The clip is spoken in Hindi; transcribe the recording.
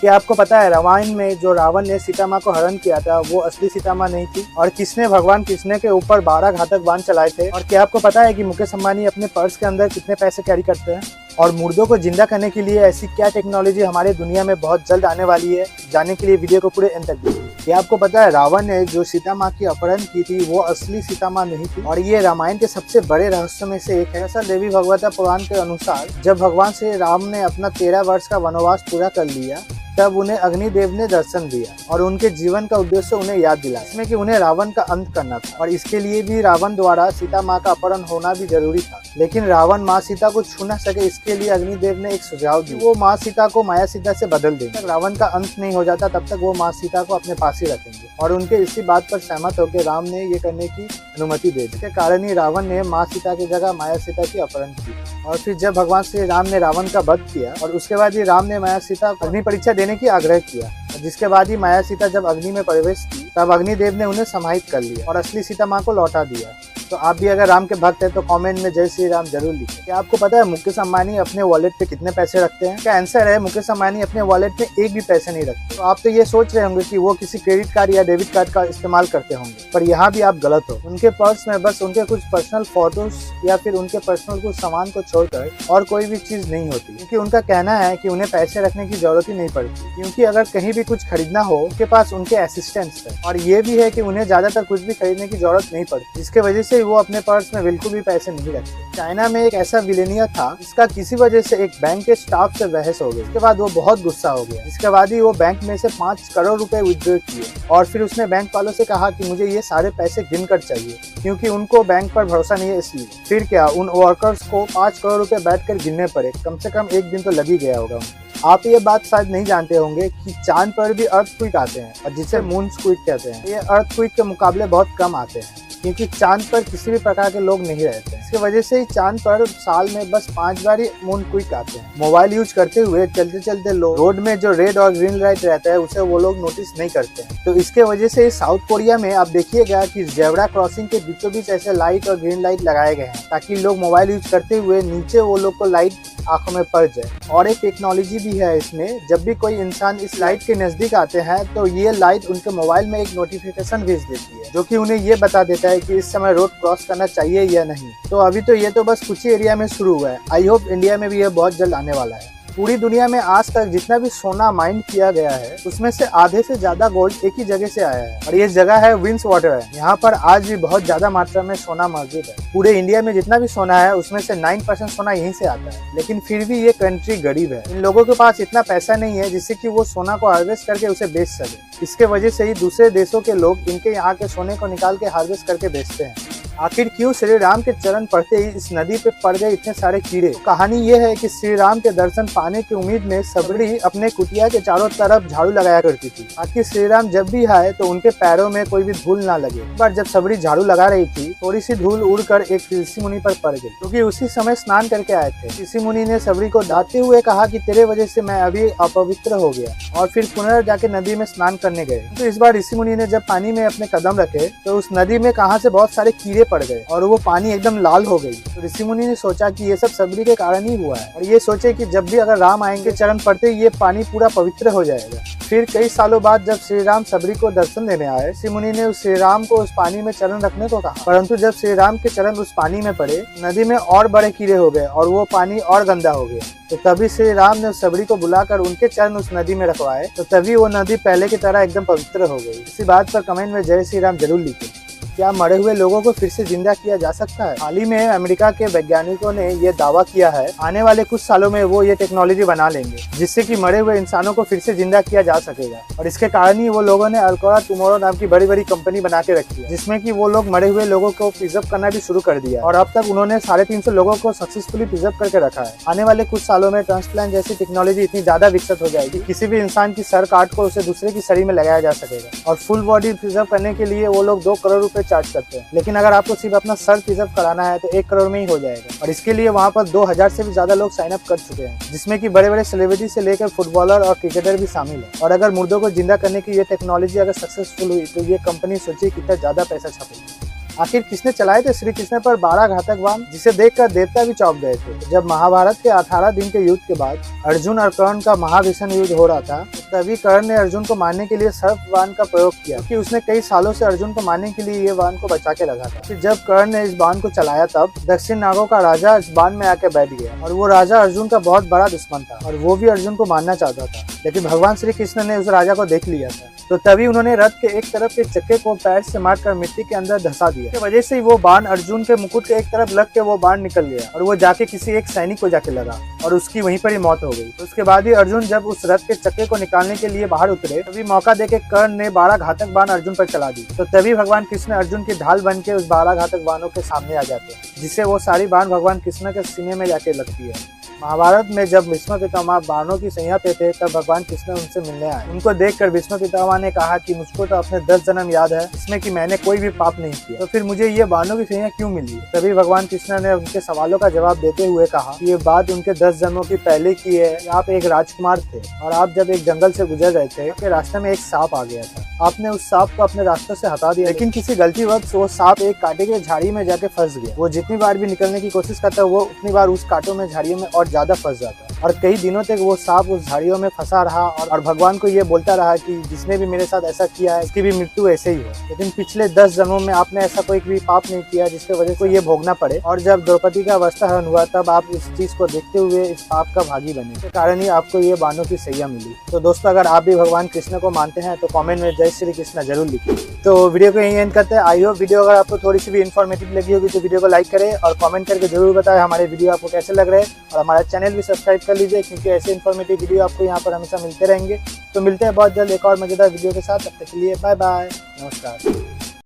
क्या आपको पता है रामायण में जो रावण ने सीता माँ को हरण किया था वो असली सीता माँ नहीं थी? और किसने भगवान कृष्ण के ऊपर 12 घातक बाण चलाए थे? और क्या आपको पता है कि मुकेश अंबानी अपने पर्स के अंदर कितने पैसे कैरी करते हैं? और मुर्दों को जिंदा करने के लिए ऐसी क्या टेक्नोलॉजी हमारे दुनिया में बहुत जल्द आने वाली है? जानने के लिए वीडियो को पूरे एंड तक देखिए। क्या आपको पता है रावण ने जो सीता माँ की अपहरण की थी वो असली सीता माँ नहीं थी? और ये रामायण के सबसे बड़े रहस्यों में से एक है। ऐसा देवी भागवत पुराण के अनुसार जब भगवान श्री राम ने अपना 13 वर्ष का वनवास पूरा कर लिया तब उन्हें अग्निदेव ने दर्शन दिया और उनके जीवन का उद्देश्य उन्हें याद दिलाया, इसमें कि उन्हें रावण का अंत करना था। और इसके लिए भी रावण द्वारा सीता माँ का अपहरण होना भी जरूरी था। लेकिन रावण माँ सीता को छू न सके, इसके लिए अग्निदेव ने एक सुझाव दिया। वो माँ सीता को माया सीता से बदल देंगे। तब रावण का अंत नहीं हो जाता तब तक वो माँ सीता को अपने पास ही रखेंगे। और उनके इसी बात पर सहमत होकर राम ने ये करने की अनुमति दे दी। इसके कारण ही रावण ने माँ सीता की जगह माया सीता की अपहरण की। और फिर जब भगवान श्री राम ने रावण का वध किया और उसके बाद ही राम ने माया सीता को अग्नि परीक्षा देने की आग्रह किया, जिसके बाद ही माया सीता जब अग्नि में प्रवेश की तब अग्निदेव ने उन्हें समाहित कर लिया और असली सीता माँ को लौटा दिया। तो आप भी अगर राम के भक्त हैं तो कमेंट में जय श्री राम जरूर लिखें। क्या आपको पता है मुकेश अंबानी अपने वॉलेट पे कितने पैसे रखते हैं? क्या आंसर है मुकेश अंबानी अपने वॉलेट में एक भी पैसे नहीं रखते। तो आप तो ये सोच रहे होंगे कि वो किसी क्रेडिट कार्ड या डेबिट कार्ड का इस्तेमाल करते होंगे, पर यहाँ भी आप गलत हो। उनके पर्स में बस उनके कुछ पर्सनल फोटोज या फिर उनके पर्सनल कुछ सामान को छोड़कर और कोई भी चीज नहीं होती, क्योंकि उनका कहना है कि उन्हें पैसे रखने की जरूरत ही नहीं पड़ती, क्योंकि अगर कहीं भी कुछ खरीदना हो उनके पास उनके असिस्टेंट्स है। और ये भी है कि उन्हें ज्यादातर कुछ भी खरीदने की जरूरत नहीं पड़ती, जिसके वजह से वो अपने पर्स में बिल्कुल भी पैसे नहीं रखते। चाइना में एक ऐसा विलेनियर था जिसका किसी वजह से एक बैंक के स्टाफ से बहस हो गई। इसके बाद वो बहुत गुस्सा हो गया, जिसके बाद ही वो बैंक में से 5 करोड़ रुपए विथड्रॉ किए। और फिर उसने बैंक वालों से कहा कि मुझे ये सारे पैसे गिनकर चाहिए, क्योंकि उनको बैंक पर भरोसा नहीं है इसलिए। फिर क्या उन वर्कर्स को 5 करोड़ रुपए बैठकर गिनने पड़े। कम से कम एक दिन तो लग ही गया होगा उनको। आप ये बात शायद नहीं जानते होंगे कि चांद पर भी अर्थक्वेक आते हैं और जिसे मूनक्वेक कहते हैं। ये अर्थक्वेक के मुकाबले बहुत कम आते हैं, क्योंकि चांद पर किसी भी प्रकार के लोग नहीं रहते। इसकी वजह से ही चांद पर साल में बस 5 बार ही मूनक्वेक आते हैं। मोबाइल यूज करते हुए चलते चलते लोग रोड में जो रेड और ग्रीन लाइट रहता है उसे वो लोग नोटिस नहीं करते हैं। तो इसके वजह से साउथ कोरिया में आप देखिएगा कि जेब्रा क्रॉसिंग के बीचों बीच ऐसे लाइट और ग्रीन लाइट लगाए गए हैं, ताकि लोग मोबाइल यूज करते हुए नीचे वो लोग को लाइट आंखों में पड़ जाए। और एक टेक्नोलॉजी भी है इसमें, जब भी कोई इंसान इस लाइट के नजदीक आते हैं तो ये लाइट उनके मोबाइल में एक नोटिफिकेशन भेज देती है, जो कि उन्हें ये बता देता है कि इस समय रोड क्रॉस करना चाहिए या नहीं। तो अभी तो ये तो बस कुछ ही एरिया में शुरू हुआ है। आई होप इंडिया में भी ये बहुत जल्द आने वाला है। पूरी दुनिया में आज तक जितना भी सोना माइन किया गया है उसमें से आधे से ज्यादा गोल्ड एक ही जगह से आया है, और ये जगह है विंस वाटर है। यहाँ पर आज भी बहुत ज्यादा मात्रा में सोना मौजूद है। पूरे इंडिया में जितना भी सोना है उसमें से 9% सोना यहीं से आता है। लेकिन फिर भी ये कंट्री गरीब है। इन लोगों के पास इतना पैसा नहीं है जिससे कि वो सोना को हार्वेस्ट करके उसे बेच सके। इसके वजह से ही दूसरे देशों के लोग इनके यहाँ के सोने को निकाल के हार्वेस्ट करके बेचते हैं। आखिर क्यों श्री राम के चरण पड़ते ही इस नदी पे पड़ गए इतने सारे कीड़े? कहानी ये है कि श्री राम के दर्शन पाने की उम्मीद में सबरी अपने कुटिया के चारों तरफ झाड़ू लगाया करती थी, ताकि श्री राम जब भी आए तो उनके पैरों में कोई भी धूल ना लगे। पर जब सबरी झाड़ू लगा रही थी थोड़ी सी धूल उड़कर एक ऋषि मुनि पर पड़ गई, क्योंकि उसी समय स्नान करके आए थे। ऋषि मुनि ने सबरी को डांटते हुए कहा कि तेरे वजह से मैं अभी अपवित्र हो गया, और फिर पुनः जाके नदी में स्नान करने गए। तो इस बार ऋषि मुनि ने जब पानी में अपने कदम रखे तो उस नदी में कहां से बहुत सारे कीड़े पड़ गए और वो पानी एकदम लाल हो गई। तो ऋषि मुनि ने सोचा कि ये सब सबरी के कारण ही हुआ है, और ये सोचे कि जब भी अगर राम आएंगे चरण पड़ते ये पानी पूरा पवित्र हो जाएगा। फिर कई सालों बाद जब श्री राम सबरी को दर्शन देने आए, ऋषि मुनि ने उस श्री राम को उस पानी में चरण रखने को कहा, परंतु जब श्री राम के चरण उस पानी में पड़े नदी में और बड़े कीड़े हो गए और वो पानी और गंदा हो गया। तो तभी श्री राम ने उस सबरी को बुलाकर उनके चरण उस नदी में रखवाए, तो तभी वो नदी पहले की तरह एकदम पवित्र हो गई। इसी बात पर कमेंट में जय श्री राम जरूर लिखें। क्या मरे हुए लोगों को फिर से जिंदा किया जा सकता है? हाल ही में अमेरिका के वैज्ञानिकों ने ये दावा किया है आने वाले कुछ सालों में वो ये टेक्नोलॉजी बना लेंगे जिससे कि मरे हुए इंसानों को फिर से जिंदा किया जा सकेगा। और इसके कारण ही वो लोगों ने अल्कोरा टुमारो नाम की बड़ी बड़ी कंपनी बना के रखी है, जिसमें कि वो लोग मरे हुए लोगों को प्रिजर्व करना भी शुरू कर दिया। और अब तक उन्होंने 350 लोगों को सक्सेसफुली प्रिजर्व करके रखा है। आने वाले कुछ सालों में ट्रांसप्लांट जैसी टेक्नोलॉजी इतनी ज्यादा विकसित हो जाएगी, किसी भी इंसान की सर काट को उसे दूसरे की शरीर में लगाया जा सकेगा। और फुल बॉडी प्रिजर्व करने के लिए वो लोग 2 करोड़ रुपए चार्ज करते हैं, लेकिन अगर आपको सिर्फ अपना सर प्रिजर्व कराना है तो 1 करोड़ में ही हो जाएगा। और इसके लिए वहाँ पर 2000 से भी ज्यादा लोग साइन अप कर चुके हैं, जिसमें कि बड़े बड़े सेलिब्रिटी से लेकर फुटबॉलर और क्रिकेटर भी शामिल है। और अगर मुर्दों को जिंदा करने की ये टेक्नोलॉजी अगर सक्सेसफुल हुई तो ये कंपनी सोचिए कितना ज्यादा पैसा छापेगी। आखिर किसने चलाए थे श्री कृष्ण पर 12 घातक बाण, जिसे देखकर देवता भी चौंक गए थे। जब महाभारत के 18 दिन के युद्ध के बाद अर्जुन और कर्ण का महाभीषण युद्ध हो रहा था, तभी कर्ण ने अर्जुन को मारने के लिए सर्प बाण का प्रयोग किया, क्योंकि उसने कई सालों से अर्जुन को मारने के लिए ये बाण को बचा के रखा था। फिर जब कर्ण ने इस बाण को चलाया, तब दक्षिण नागों का राजा इस बाण में आके बैठ गया, और वो राजा अर्जुन का बहुत बड़ा दुश्मन था, और वो भी अर्जुन को मारना चाहता था। लेकिन भगवान श्री कृष्ण ने उस राजा को देख लिया था, तो तभी उन्होंने रथ के एक तरफ के चक्के को पैर से मारकर मिट्टी के अंदर धंसा दिया। इसकी वजह से वो बाण अर्जुन के मुकुट के एक तरफ लग के वो बाण निकल गया, और वो जाके किसी एक सैनिक को जाके लगा, और उसकी वहीं पर ही मौत हो गई। तो उसके बाद ही अर्जुन जब उस रथ के चक्के को निकालने के लिए बाहर उतरे, तभी मौका देके कर्ण ने 12 घातक बाण अर्जुन पर चला दी। तो तभी भगवान कृष्ण अर्जुन की ढाल बन के उस 12 घातक बाणों के सामने आ जाते हैं, जिससे वो सारी बाण भगवान कृष्ण के सीने में जाके लगती है। महाभारत में जब भीष्म पितामह बाणों की सैया पे थे, तब भगवान कृष्ण उनसे मिलने आए। उनको देखकर भीष्म पितामह ने कहा कि मुझको तो अपने 10 जन्म याद है, इसमें कि मैंने कोई भी पाप नहीं किया, तो फिर मुझे ये बाणों की सैया क्यों मिली? तभी भगवान कृष्ण ने उनके सवालों का जवाब देते हुए कहा कि ये बात उनके 10 जन्मों की पहले की है। आप एक राजकुमार थे, और आप जब एक जंगल से गुजर रहे थे, आपके रास्ते में एक सांप आ गया था। आपने उस सांप को अपने रास्ते से हटा दिया, लेकिन किसी गलतीवश वो सांप एक कांटे की झाड़ी में जाके फंस गया। वो जितनी बार भी निकलने की कोशिश करता है, वो उतनी बार उस कांटों में, झाड़ियों में और ज्यादा फंस जाता है, और कई दिनों तक वो सांप उस झाड़ियों में फंसा रहा, और भगवान को ये बोलता रहा कि जिसने भी मेरे साथ ऐसा किया है, इसकी भी मृत्यु ऐसे ही हो। लेकिन पिछले 10 जन्मों में आपने ऐसा कोई भी पाप नहीं किया जिसकी वजह से ये भोगना पड़े, और जब द्रौपदी का वस्त्रहरण हुआ, तब आप इस चीज को देखते हुए इस पाप का भागी बने, इसके कारण ही आपको ये बाणों की सैया मिली। तो दोस्तों, अगर आप भी भगवान कृष्ण को मानते हैं तो कमेंट में जय श्री कृष्ण जरूर लिखिए। तो वीडियो को यहीं एंड करते हैं। आई होप वीडियो अगर आपको थोड़ी सी भी इन्फॉर्मेटिव लगी होगी तो वीडियो को लाइक करें, और कमेंट करके जरूर बताएं हमारे वीडियो आपको कैसे लग रहे हैं, और हमारा चैनल भी सब्सक्राइब कर लीजिए, क्योंकि ऐसे इन्फॉर्मेटिव वीडियो आपको यहाँ पर हमेशा मिलते रहेंगे। तो मिलते हैं बहुत जल्द एक और मजेदार वीडियो के साथ। तब तक के लिए बाय बाय, नमस्कार।